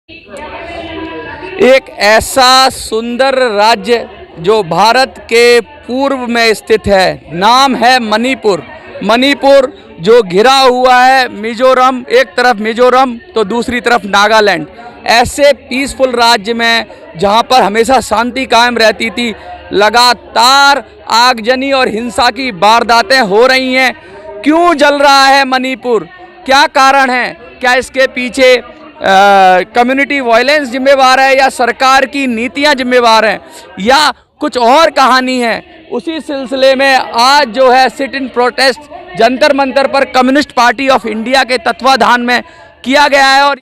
एक ऐसा सुंदर राज्य जो भारत के पूर्व में स्थित है, नाम है मणिपुर। मणिपुर जो घिरा हुआ है मिजोरम, एक तरफ मिजोरम तो दूसरी तरफ नागालैंड। ऐसे पीसफुल राज्य में जहां पर हमेशा शांति कायम रहती थी, लगातार आगजनी और हिंसा की वारदातें हो रही हैं। क्यों जल रहा है मणिपुर? क्या कारण है? क्या इसके पीछे कम्युनिटी वायलेंस जिम्मेवार है या सरकार की नीतियां जिम्मेवार हैं या कुछ और कहानी है? उसी सिलसिले में आज जो है sit in protest Jantar Mantar पर कम्युनिस्ट पार्टी ऑफ इंडिया के तत्वाधान में किया गया है। और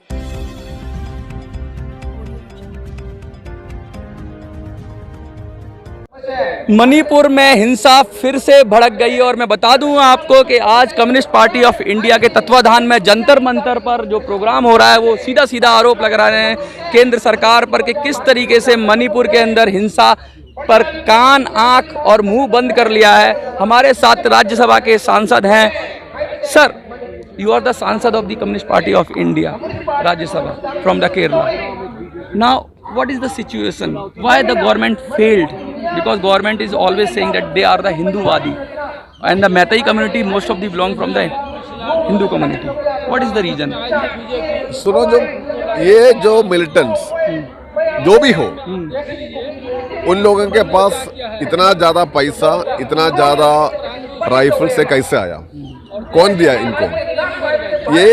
मणिपुर में हिंसा फिर से भड़क गई और मैं बता दूं आपको कि आज कम्युनिस्ट पार्टी ऑफ इंडिया के तत्वाधान में जंतर मंतर पर जो प्रोग्राम हो रहा है वो सीधा सीधा आरोप लगा रहे हैं केंद्र सरकार पर कि किस तरीके से मणिपुर के अंदर हिंसा पर कान, आंख और मुंह बंद कर लिया है। हमारे साथ राज्यसभा के सांसद हैं। सर, यू आर द सांसद of the communist party of India Rajya Sabha from the Kerala. Now what is the situation? Why the government failed? Because government is always saying that they are the Hinduvadi and the Meitei community most of the belong from the Hindu community. What is the reason? सुनो, जो militants जो भी हो, उन लोगों के पास इतना ज़्यादा पैसा, इतना ज़्यादा राइफल से कैसे आया? कौन दिया इनको? ये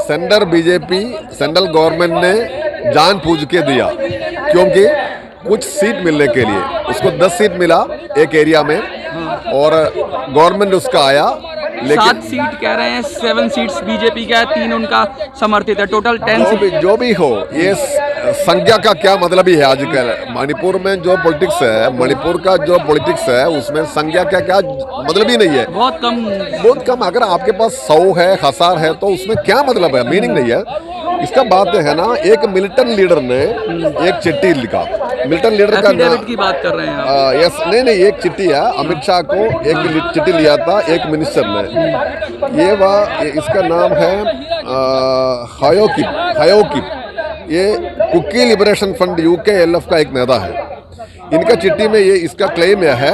सेंटर बीजेपी, सेंट्रल गवर्नमेंट ने जानबूझ के दिया, क्योंकि कुछ सीट मिलने के लिए। उसको 10 सीट मिला एक एरिया में और गवर्नमेंट उसका आया, लेकिन 7 सीट कह रहे हैं, 7 सीट्स बीजेपी का है, 3 उनका समर्थित है, टोटल 10 सीट। जो भी हो, ये संख्या का क्या मतलब ही है? आजकल मणिपुर में जो पॉलिटिक्स है, मणिपुर का जो पॉलिटिक्स है, उसमें संख्या का क्या मतलब ही नहीं है। बहुत कम। अगर आपके पास 100 है, 1000 है, तो उसमें क्या मतलब है? मीनिंग नहीं है। इसका बात है ना, एक मिलिटेंट लीडर ने एक चिट्ठी लिखा। मिलिटेंट लीडर का नाम की बात कर रहे हैं आप? यस, नहीं, एक चिट्ठी है। अमित शाह को एक चिट्ठी लिया था एक मिनिस्टर ने। इसका नाम है हायोकिप। ये कुकी लिबरेशन फंड UKLF का एक नेता है। इनका चिट्ठी में ये इसका क्लेम है,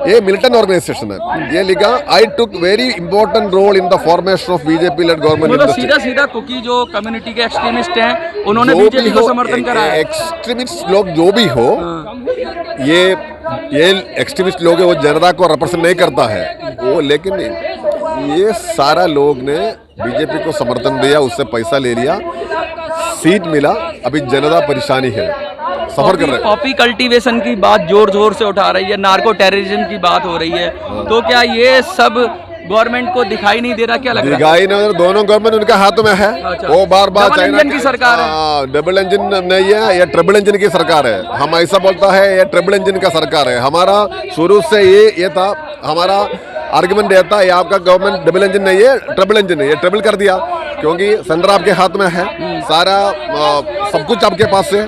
ये मिलिटेंट ऑर्गेनाइजेशन है। ये लिखा, I took very important role in the formation of BJP led government. सीधा कुकी जो कम्युनिटी के एक्सट्रीमिस्ट हैं, उन्होंने बीजेपी को समर्थन करा है। एक्सट्रीमिस्ट लोग जो भी हो, ये एक्सट्रीमिस्ट लोग है, वो जनता को रिप्रेजेंट नहीं करता है वो। लेकिन ये सारा लोग ने बीजेपी को समर्थन दिया, उससे पैसा ले लिया, सीट मिला, अभी जनता परेशानी है, सफर कर रहे हैं। कॉपी कल्टीवेशन की बात जोर जोर से उठा रही है, नार्को टेररिज्म की बात हो रही है। तो क्या ये सब गवर्नमेंट को दिखाई नहीं दे रहा? क्या लग रहा है? दिखाई नहीं, दोनों गवर्नमेंट उनके हाथ में है। अच्छा। वो बार चाइना की सरकार है। डबल इंजन नहीं है, ये ट्रिपल इंजन की सरकार है। हम ऐसा बोलता है ये ट्रिपल इंजन का सरकार है। हमारा शुरू से ये था, हमारा आर्गुमेंट ये था, ये आपका गवर्नमेंट डबल इंजन नहीं है, ट्रिपल इंजन है। ये ट्रिपल कर दिया, क्योंकि सेंटर आपके हाथ में है, सारा सब कुछ आपके पास है।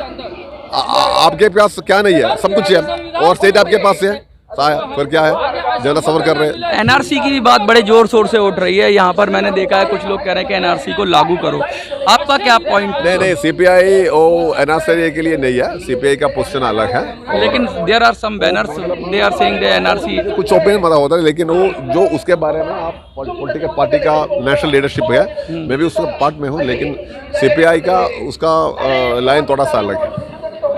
आपके पास क्या नहीं है? सब कुछ है, और स्टेट आपके पास है। फिर क्या है? ज्यादा सफर कर रहे हैं। NRC की भी बात बड़े जोर शोर से उठ रही है। यहाँ पर मैंने देखा है कुछ लोग कह रहे हैं कि NRC को लागू करो। आपका क्या पॉइंट? नहीं, CPI और NRC के लिए नहीं है। CPI का पोजीशन अलग है। लेकिन there are some banners, they are saying the NRC। कुछ ओपिनियन पता होता है, लेकिन वो जो उसके बारे में आप पॉलिटिकल पार्टी का नेशनल लीडरशिप है, मैं भी उसका पार्ट में हूँ, लेकिन CPI का उसका लाइन थोड़ा सा अलग है।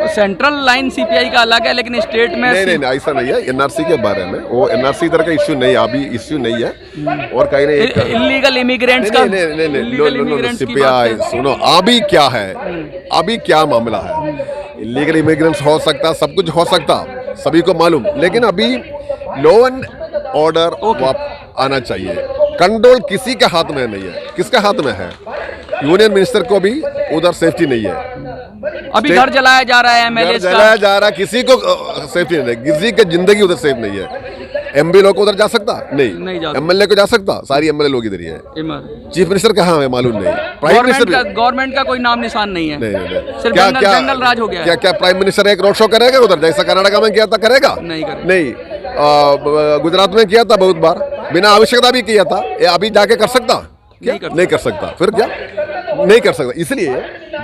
सेंट्रल लाइन CPI का अलग है, लेकिन स्टेट में नहीं, ऐसा नहीं है। NRC के बारे में वो NRC तरह का इश्यू नहीं है, अभी इश्यू नहीं है। और कहीं नहीं, इलीगल इमिग्रेंट्स का नहीं, CPI सुनो, अभी क्या है, अभी क्या मामला है? इलीगल इमिग्रेंट्स हो सकता, सब कुछ हो सकता, सभी को मालूम, लेकिन अभी लॉ एंड ऑर्डर आना चाहिए। कंट्रोल किसी के हाथ में नहीं है। किसके हाथ में है? यूनियन मिनिस्टर को भी उधर सेफ्टी नहीं है। अभी घर जलाया जा रहा है, MLA जलाया जा रहा है, किसी को सेफ्टी नहीं है, किसी की जिंदगी उधर सेफ नहीं है। MB लोग को उधर जा सकता नहीं MLA को जा सकता, सारी MLA लोग इधर ही है। चीफ मिनिस्टर कहाँ है मालूम नहीं। प्राइम मिनिस्टर, गवर्नमेंट का कोई नाम निशान नहीं है। नहीं। सिर्फ जंगल राज हो गया। क्या प्राइम मिनिस्टर एक रोड शो करेगा उधर, जैसा कर्नाटक में किया था? करेगा नहीं। गुजरात में किया था बहुत बार, बिना आवश्यकता भी किया था। ये अभी जाके कर सकता? क्या नहीं कर सकता, फिर क्या नहीं कर सकता। इसलिए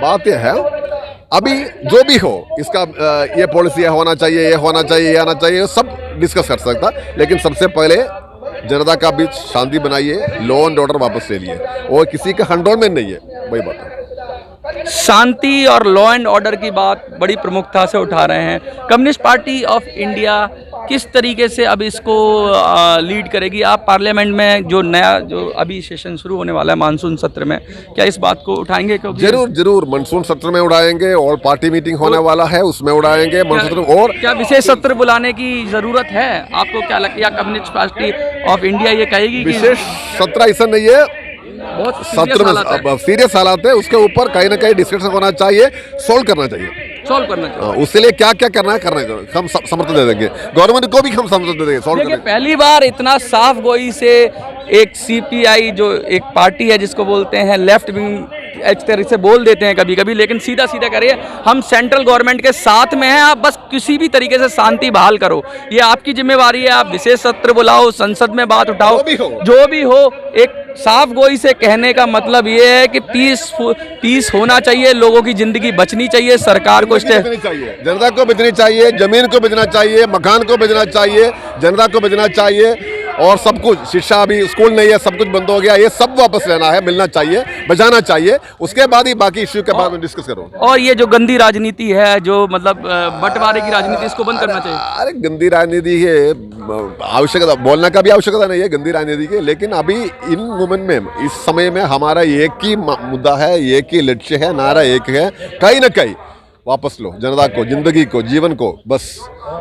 बात यह है, अभी जो भी हो इसका ये पॉलिसी होना चाहिए, ये होना चाहिए, ये आना चाहिए, सब डिस्कस कर सकता, लेकिन सबसे पहले जनता का बीच शांति बनाइए, लॉ एंड ऑर्डर वापस ले लिए, और किसी का कंट्रोल में नहीं है, वही बात है। शांति और लॉ एंड ऑर्डर की बात बड़ी प्रमुखता से उठा रहे हैं। कम्युनिस्ट पार्टी ऑफ इंडिया किस तरीके से अब इसको लीड करेगी? आप पार्लियामेंट में जो नया जो अभी सेशन शुरू होने वाला है मानसून सत्र में, क्या इस बात को उठाएंगे? क्योंकि जरूर जरूर मानसून सत्र में उड़ाएंगे, और पार्टी मीटिंग होने वाला है उसमें उड़ाएंगे मानसून सत्र। और क्या विशेष सत्र बुलाने की जरूरत है? आपको क्या लगता है, या कम्युनिस्ट पार्टी ऑफ इंडिया ये कहेगी कि विशेष सत्र ऐसा नहीं है, बहुत सत्र में सीरियस हालात है, उसके ऊपर कहीं ना कहीं डिस्कशन होना चाहिए, सोल्व करना चाहिए। उसके लिए क्या क्या करना है हम समर्थन दे देंगे, गवर्नमेंट को भी हम समर्थन दे देंगे, सोल्व देखिए, करेंगे। पहली बार इतना साफ गोई से एक सीपीआई जो एक पार्टी है जिसको बोलते हैं लेफ्ट विंग, इस तरह से बोल देते हैं कभी कभी, लेकिन सीधा सीधा करिए हम सेंट्रल गवर्नमेंट के साथ में हैं, आप बस किसी भी तरीके से शांति बहाल करो, ये आपकी जिम्मेवारी है। आप विशेष सत्र बुलाओ, संसद में बात उठाओ, जो भी हो, एक साफ गोई से कहने का मतलब ये है कि पीस होना चाहिए, लोगों की जिंदगी बचनी चाहिए, सरकार को चाहिए, जनता को बचनी चाहिए, जमीन को बचना चाहिए, मकान को बचना चाहिए, जनता को बचना चाहिए, और सब कुछ, शिक्षा अभी स्कूल नहीं है, सब कुछ बंद हो गया, ये सब वापस लेना है, मिलना चाहिए, बचाना चाहिए, उसके बाद ही बाकी इश्यू के बारे में डिस्कस करो। और ये जो गंदी राजनीति है, जो मतलब बंटवारे की राजनीति, इसको बंद करना चाहिए। अरे गंदी राजनीति है, आवश्यकता बोलने का भी आवश्यकता नहीं है गंदी राजनीति की, लेकिन अभी इन मोमेंट में, इस समय में हमारा एक ही मुद्दा है, एक ही लक्ष्य है, नारा एक है, कहीं ना कहीं वापस लो जनता को, जिंदगी को, जीवन को, बस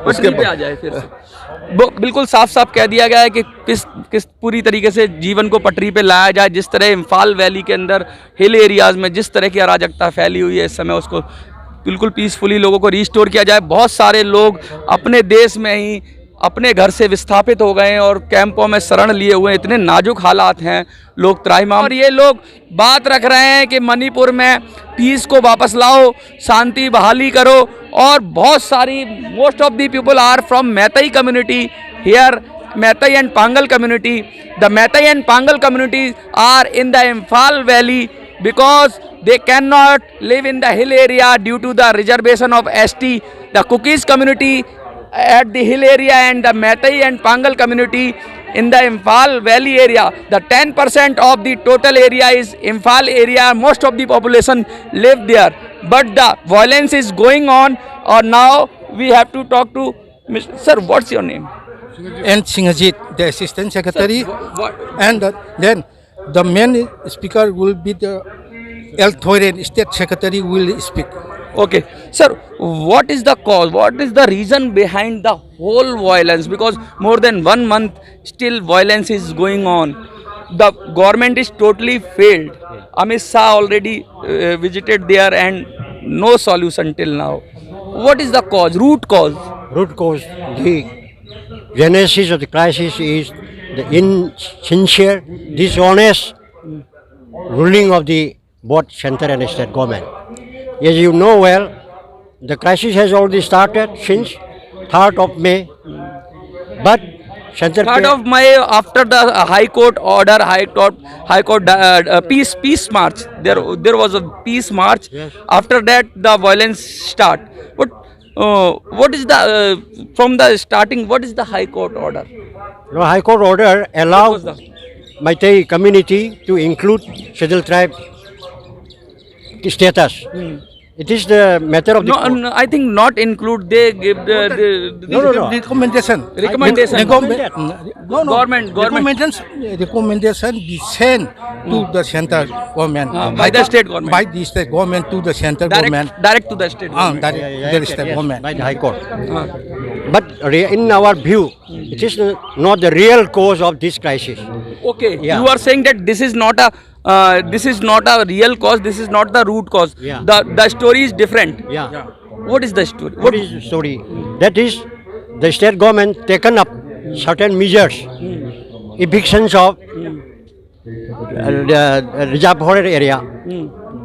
उसके पे आ जाए फिर से। बिल्कुल साफ साफ कह दिया गया है कि किस पूरी तरीके से जीवन को पटरी पे लाया जाए। जिस तरह इम्फाल वैली के अंदर हिल एरियाज़ में जिस तरह की अराजकता फैली हुई है इस समय, उसको बिल्कुल पीसफुली लोगों को रिस्टोर किया जाए। बहुत सारे लोग अपने देश में ही अपने घर से विस्थापित हो गए हैं और कैंपों में शरण लिए हुए हैं, इतने नाजुक हालात हैं, लोग त्राहिमाम, और ये लोग बात रख रहे हैं कि मणिपुर में पीस को वापस लाओ, शांति बहाली करो। और बहुत सारी most of the people are from Meitei community here, Meitei and Pangal community. The Meitei and Pangal community are in the Imphal valley because they cannot live in the hill area due to the reservation of ST. The Kukis community at the hill area and the Meitei and Pangal community in the Imphal Valley area. The 10% of the total area is Imphal area. Most of the population live there. But the violence is going on. Or now we have to talk to Mr. Sir, what's your name? And Singhajit, the Assistant Secretary. What? And then the main speaker will be the El Thoiren, State Secretary will speak. Okay, sir, what is the cause? What is the reason behind the whole violence? Because more than 1 month still violence is going on. The government is totally failed. Amit Shah already visited there and no solution till now. What is the cause? Root cause? Root cause, the genesis of the crisis is the insincere, dishonest ruling of the both center and state government. As you know well, the crisis has already started since 3rd of May, but center 3rd of May, after the High Court order, High Court peace march. There was a peace march. Yes. After that, the violence start. But what is the from the starting? What is the High Court order? the High Court order allowed What was Meitei community to include scheduled tribe status. It is the matter of the No, court. no, I think not include. They give the No. Recommendation. Recommendation. Government. Recommendation be sent to the central government. By the state government. By the state government to the central government. Direct to the state government. The state government. By the High Court. But in our view, it is not the real cause of this crisis. Okay, Yeah. you are saying that this is not a real cause. This is not the root cause. Yeah. The story is different. Yeah. What is the story? What is the story? That is, the state government taken up certain measures, evictions of the reserve forest area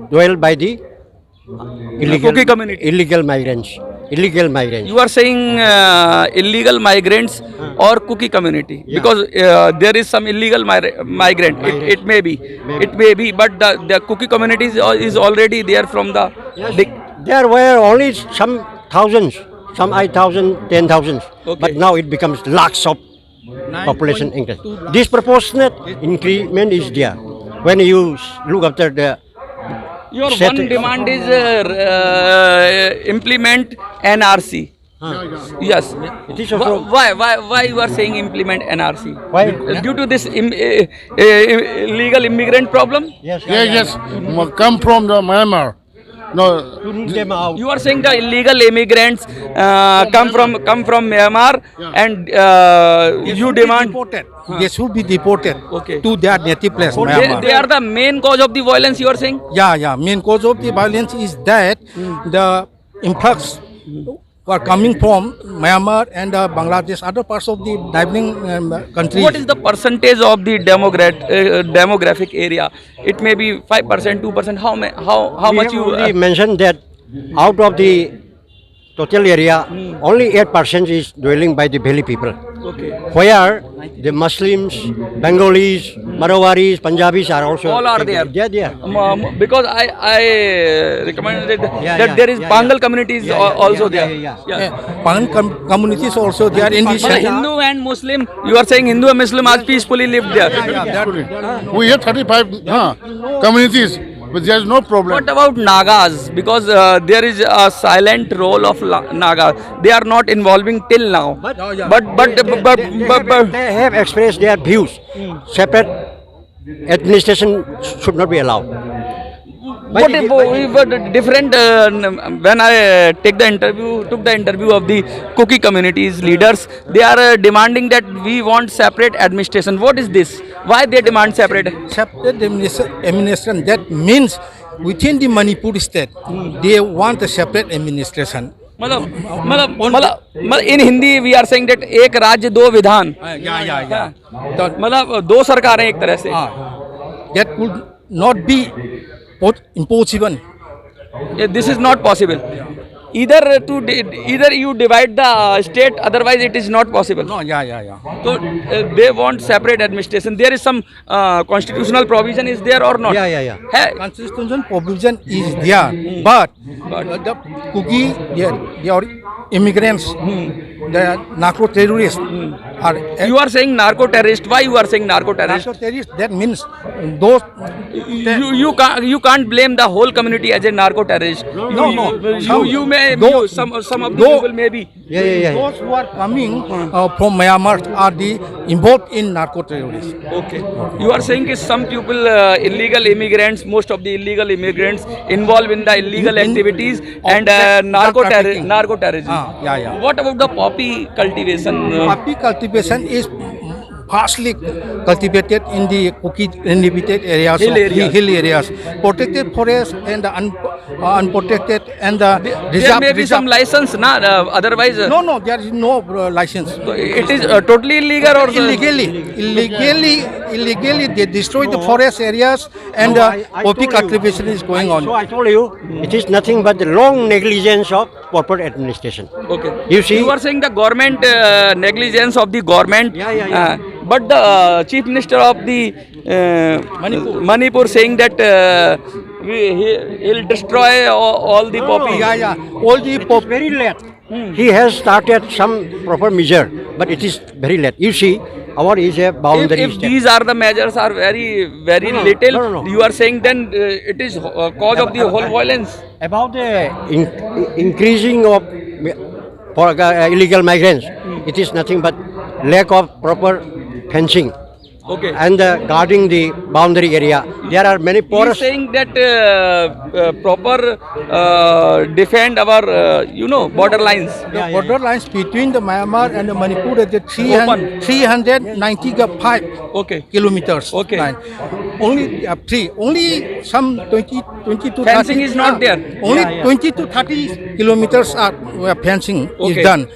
dwelled by the Kuki community. illegal migrants. illegal migrants. You are saying illegal migrants or Kuki community because there is some illegal migrant. It may be, it may be, but the Kuki community is already there from the. There were only some thousands, some 8,000, 10,000, Okay. but now it becomes lakhs of population increase. Disproportionate increment is there. When you look after the Your Set- one demand is implement NRC. Yes. It is also- Why you are saying implement NRC? Why? Due to this illegal immigrant problem? Yes, Yes, come from the Myanmar. No, To root them out. You are saying the illegal immigrants come from Myanmar and you demand. Deported. They should be deported Okay. to their native place, They, Myanmar. they are the main cause of the violence. You are saying. Yeah. Main cause of the violence is that the influx are coming from Myanmar and Bangladesh, other parts of the neighboring countries. What is the percentage of the demographic area? It may be 5%, 2%. How We much have you? already mentioned that out of the total area, only 8% is dwelling by the Valley people. Okay. Where the Muslims, Bengalis, Marwaris, Punjabis are also. All are there. Yeah, yeah. Because I recommended that Yeah, there is yeah, Bangal yeah. communities Yeah, yeah, also yeah, there. yeah, yeah. Pan communities also they are in this. But Hindu and Muslim, you are saying Hindu and Muslim has peacefully lived there. we have 35 communities, but there is no problem. What about Nagas? Because there is a silent role of Naga. They are not involving till now. But They have expressed their views. Separate administration should not be allowed. what if different? When I took the interview of the Kuki communities leaders, they are demanding that we want separate administration. What is this? Why they demand separate? Separate administration, that means within the Manipur state, they want a separate administration. मतलब in Hindi we are saying that एक राज्य दो विधान Yeah. मतलब दो सरकारें एक तरह से That would not be impossible. This is not possible either you divide the state, otherwise it is not possible. No, yeah. So they want separate administration. There is some constitutional provision is there or not? Yeah. है Constitutional provision is there, but the Kuki, they are immigrants, they are narco terrorists. You are saying narco terrorist. Why you are saying narco terrorist? Narco terrorists, that means those. You can't blame the whole community as a narco terrorist. No. You may Those- some of the those- people may be. Yeah. Those who are coming from Myanmar are the involved in narco terrorists. Okay. You are saying that some people, illegal immigrants, most of the illegal immigrants involved in the illegal In- activities of and that narco trafficking. terrorism. Yeah. What about the poppy cultivation? Poppy cultivation is vastly cultivated in the Kuki inhabited areas, hill areas, protected forests and unprotected and There may be some license, otherwise. No, there is no license. It is totally illegal or Illegally, they destroy the forest areas and I poppy told you. cultivation is going on. So I told you, it is nothing but the long negligence of proper administration. Okay. You see- you are saying the government negligence of the government. Yeah. But the chief minister of the Manipur saying that he'll destroy all the poppy. Yeah. All the It is very late. He has started some proper measure, but it is very late. You see, our is a boundary If state. these are the measures are very little, No. you are saying then it is cause of the whole violence. About the increasing of illegal migrants, it is nothing but lack of proper fencing Okay. and guarding the boundary area. There are many He is porous. saying that proper defend our border lines. The border lines between the Myanmar and the Manipur is the 395 Okay. kilometers. Okay. Line. Only some 20 to 30. Fencing is not there. Only 20 to 30 kilometers are where fencing Okay. is done.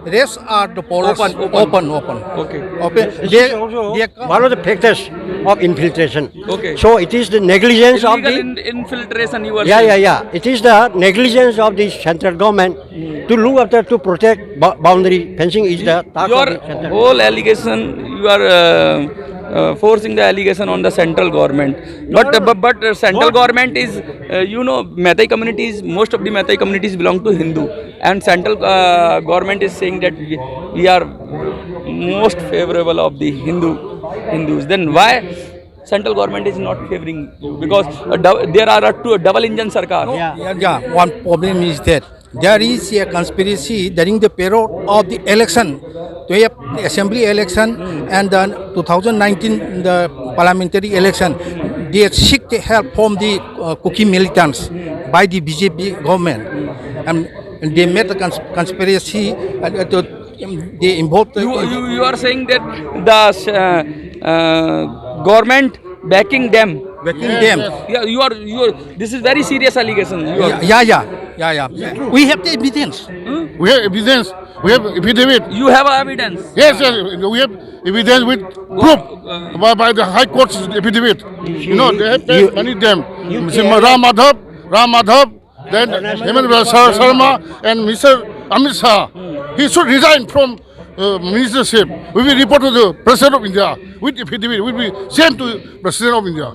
Rest are the porous. Open. Okay. Open. This They, is also they one of the factors of infiltration. Okay. So it is the negligence of Illegal the infiltration, you are yeah, saying. yeah, yeah. It is the negligence of the central government to look after to protect boundary fencing is the task of Your the central whole allegation, you are forcing the allegation on the central government. But central government is, Meitei communities, most of the Meitei communities belong to Hindu. And central government is saying that we are most favorable of the Hindus. Then why central government is not favoring you? Because there are two double engine sarkar. Yeah, one problem is that there is a conspiracy during the period of the election, to have the assembly election and then 2019 the parliamentary election. They seek the help from the Kuki militants by the BJP government, and they made a conspiracy. They involved. You are saying that the government backing them. Backing them. Yeah, you are. This is very serious allegation. Yeah. We have the evidence. We have evidence. We have affidavit. You have evidence. Yes, we have evidence with proof by the High Court's affidavit. You know, they have paid money them. Mr. Ram Madhav, then Hemant Sharma and Mr. Amit Shah. He should resign from ministership. We will report to the President of India with affidavit. We will be sent to President of India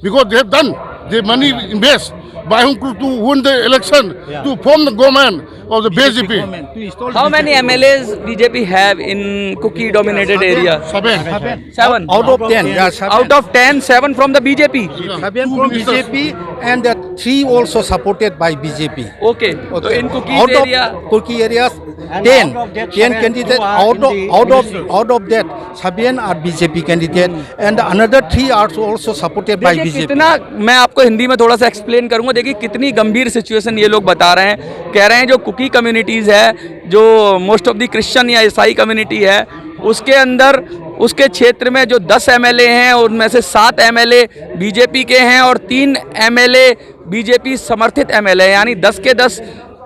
because they have done the money invest by whom to win the election to form the government of the BJP. How many MLAs BJP have in Kuki dominated area? Seven. Out of 10, yeah, 7. Out of 10, 7 from the BJP. 7 from BJP and 3 also supported by BJP. Okay. So in Kuki Out area. of Kuki areas, And 10 out of that, 10 7 candidates. who are Out in of the out of ministry. out of that, 7 are BJP candidate and another 3 are also supported by देखिए BJP. कितना, मैं आपको हिंदी में थोड़ा सा explain करूंगा. देखिए कितनी गंभीर सिचुएशन ये लोग बता रहे हैं. कह रहे हैं जो कुकी कम्युनिटीज़ है, जो मोस्ट ऑफ द क्रिश्चियन या ईसाई कम्युनिटी है, उसके अंदर उसके क्षेत्र में जो 10 एमएलए हैं उनमें से 7 एमएलए बीजेपी के हैं और 3 एमएलए बीजेपी समर्थित एमएलए, यानी 10 के 10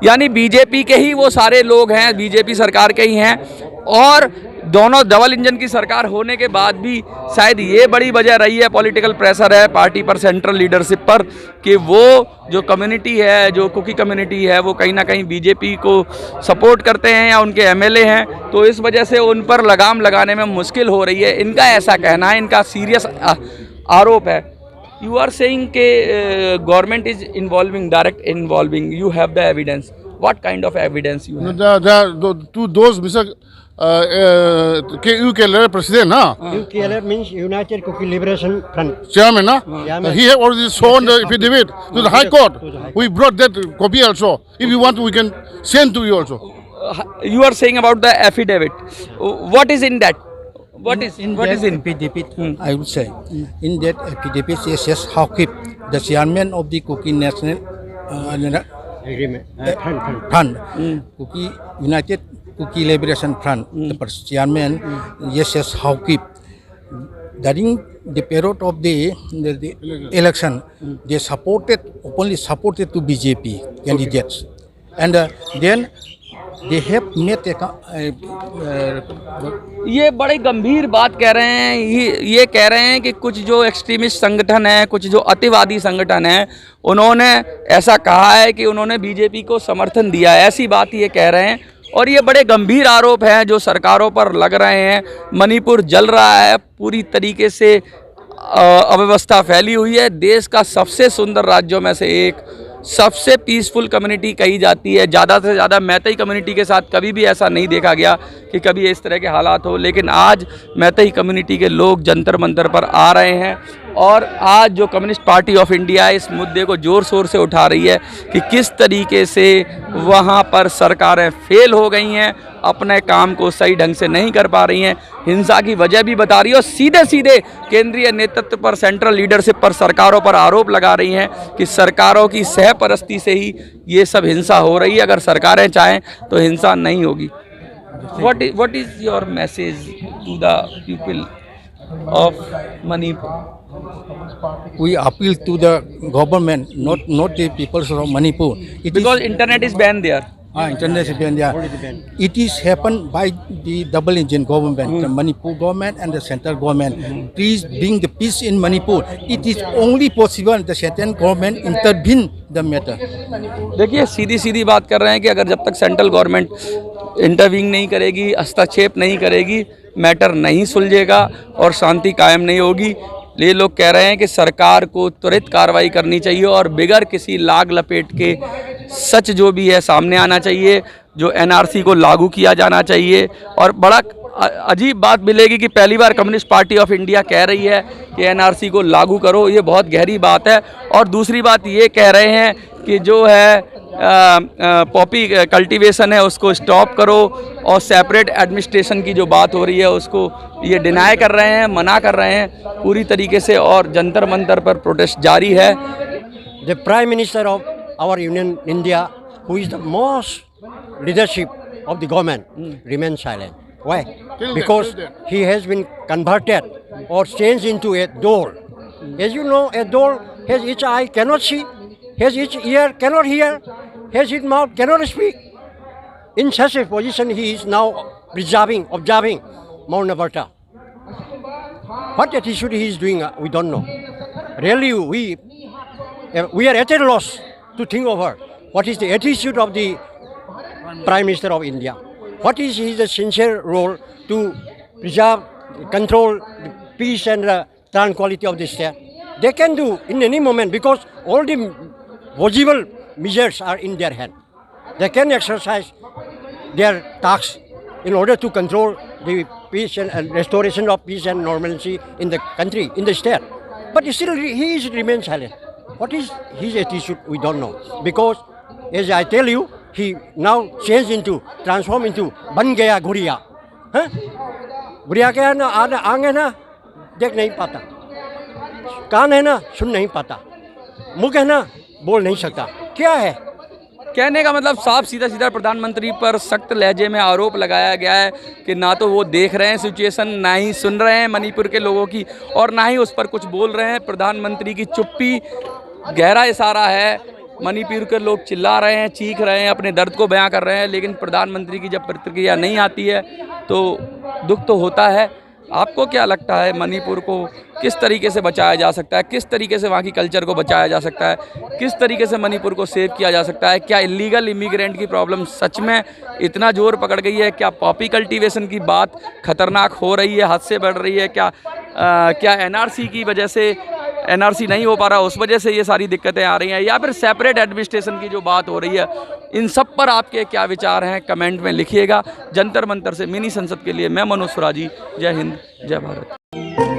यानी बीजेपी के ही वो सारे लोग हैं, बीजेपी सरकार के ही हैं. और दोनों डबल इंजन की सरकार होने के बाद भी शायद ये बड़ी वजह रही है, पॉलिटिकल प्रेशर है पार्टी पर, सेंट्रल लीडरशिप पर, कि वो जो कम्युनिटी है, जो कुकी कम्युनिटी है, वो कहीं ना कहीं बीजेपी को सपोर्ट करते हैं या उनके एमएलए हैं, तो इस वजह से उन पर लगाम लगाने में मुश्किल हो रही है. इनका ऐसा कहना है, इनका सीरियस आरोप है. You are saying that government is direct involving. You have the evidence. What kind of evidence you have? To those Mr. UKLR President, UKLF means United Kuki Liberation Front. Chairman, Chairman. he have already shown the affidavit to the High Court. We brought that copy also. If you want, we can send to you also. You are saying about the affidavit. What is in that? What is in? affidavit? I would say in that affidavit it says how keep the chairman of the Kuki National Agreement. Front, Kuki United Kuki Liberation Front, the chairman, yes, says how keep during the period of the election, they openly supported to BJP candidates, and then they have made ये बड़े गंभीर बात कह रहे हैं. ये कह रहे हैं कि कुछ जो एक्सट्रीमिस्ट संगठन है, कुछ जो अतिवादी संगठन है, उन्होंने ऐसा कहा है कि उन्होंने बीजेपी को समर्थन दिया है. ऐसी बात ये कह रहे हैं और ये बड़े गंभीर आरोप हैं जो सरकारों पर लग रहे हैं. मणिपुर जल रहा है, पूरी तरीके से अव्यवस्था फैली हुई है. देश का सबसे सुंदर राज्यों में से एक, सबसे पीसफुल कम्युनिटी कही जाती है. ज़्यादा से ज़्यादा मैतई कम्युनिटी के साथ कभी भी ऐसा नहीं देखा गया कि कभी इस तरह के हालात हो. लेकिन आज मैतई कम्युनिटी के लोग जंतर मंतर पर आ रहे हैं और आज जो कम्युनिस्ट पार्टी ऑफ इंडिया इस मुद्दे को ज़ोर शोर से उठा रही है कि किस तरीके से वहाँ पर सरकारें फेल हो गई हैं, अपने काम को सही ढंग से नहीं कर पा रही हैं, हिंसा की वजह भी बता रही है और सीधे सीधे केंद्रीय नेतृत्व पर, सेंट्रल लीडरशिप पर, सरकारों पर आरोप लगा रही हैं कि सरकारों की सहपरस्ती से ही ये सब हिंसा हो रही है. अगर सरकारें चाहें तो हिंसा नहीं होगी. What is your message to the people of Manipur? We appeal to the government, not the people of Manipur. Because internet is banned there. International ban, yeah. It is happened by the double engine government, the Manipur government and the central government. Please bring the peace in Manipur. It is only possible the central government intervene the matter. देखिए सीधी सीधी बात कर रहे हैं कि अगर जब तक central government intervene नहीं करेगी, हस्तक्षेप नहीं करेगी, मैटर नहीं सुलझेगा और शांति कायम नहीं होगी। ये लोग कह रहे हैं कि सरकार को त्वरित कार्रवाई करनी चाहिए और बिगर किसी लाग लपेट के सच जो भी है सामने आना चाहिए, जो एनआरसी को लागू किया जाना चाहिए। और बड़ा अजीब बात मिलेगी कि पहली बार कम्युनिस्ट पार्टी ऑफ इंडिया कह रही है कि एनआरसी को लागू करो, ये बहुत गहरी बात है। और दूसरी बात ये कह रहे हैं कि जो है पॉपी कल्टीवेशन है उसको स्टॉप करो और सेपरेट एडमिनिस्ट्रेशन की जो बात हो रही है उसको ये डिनाई कर रहे हैं, मना कर रहे हैं पूरी तरीके से। और जंतर मंतर पर प्रोटेस्ट जारी है। The Prime Minister of our Union, India, who is the most leadership of the government, remains silent. Why? Because he has been converted or changed into a doll. As you know, a doll has its eye, cannot see, has its ear, cannot hear, has its mouth, cannot speak. In such a position, he is now observing Mount Nabarta. What attitude he is doing, we don't know. Really, we are at a loss to think over what is the attitude of the Prime Minister of India. What is his sincere role to preserve, control the peace and tranquility of the state? They can do in any moment because all the possible measures are in their hand. They can exercise their tasks in order to control the peace and restoration of peace and normalcy in the country, in the state. But still he remains silent. What is his attitude? We don't know. Because as I tell you, he now transform into बन गया गुड़िया। गुड़िया क्या है ना, आंख है ना देख नहीं पाता, कान है ना सुन नहीं पाता, मुख है ना बोल नहीं सकता। क्या है कहने का मतलब साफ सीधा सीधा प्रधानमंत्री पर सख्त लहजे में आरोप लगाया गया है कि ना तो वो देख रहे हैं सिचुएशन, ना ही सुन रहे हैं मणिपुर के लोगों की और ना ही उस पर कुछ बोल रहे हैं। प्रधानमंत्री की चुप्पी गहरा इशारा है। मणिपुर के लोग चिल्ला रहे हैं, चीख रहे हैं, अपने दर्द को बयां कर रहे हैं, लेकिन प्रधानमंत्री की जब प्रतिक्रिया नहीं आती है तो दुख तो होता है। आपको क्या लगता है मणिपुर को किस तरीके से बचाया जा सकता है, किस तरीके से वहाँ की कल्चर को बचाया जा सकता है, किस तरीके से मणिपुर को सेव किया जा सकता है? क्या इलीगल इमिग्रेंट की प्रॉब्लम सच में इतना जोर पकड़ गई है? क्या पॉपी कल्टीवेशन की बात खतरनाक हो रही है, हद से बढ़ रही है? क्या एनआरसी की वजह से एनआरसी नहीं हो पा रहा उस वजह से ये सारी दिक्कतें आ रही हैं, या फिर सेपरेट एडमिनिस्ट्रेशन की जो बात हो रही है? इन सब पर आपके क्या विचार हैं कमेंट में लिखिएगा। जंतर मंतर से मिनी संसद के लिए मैं मनोज सुराजी। जय हिंद, जय भारत।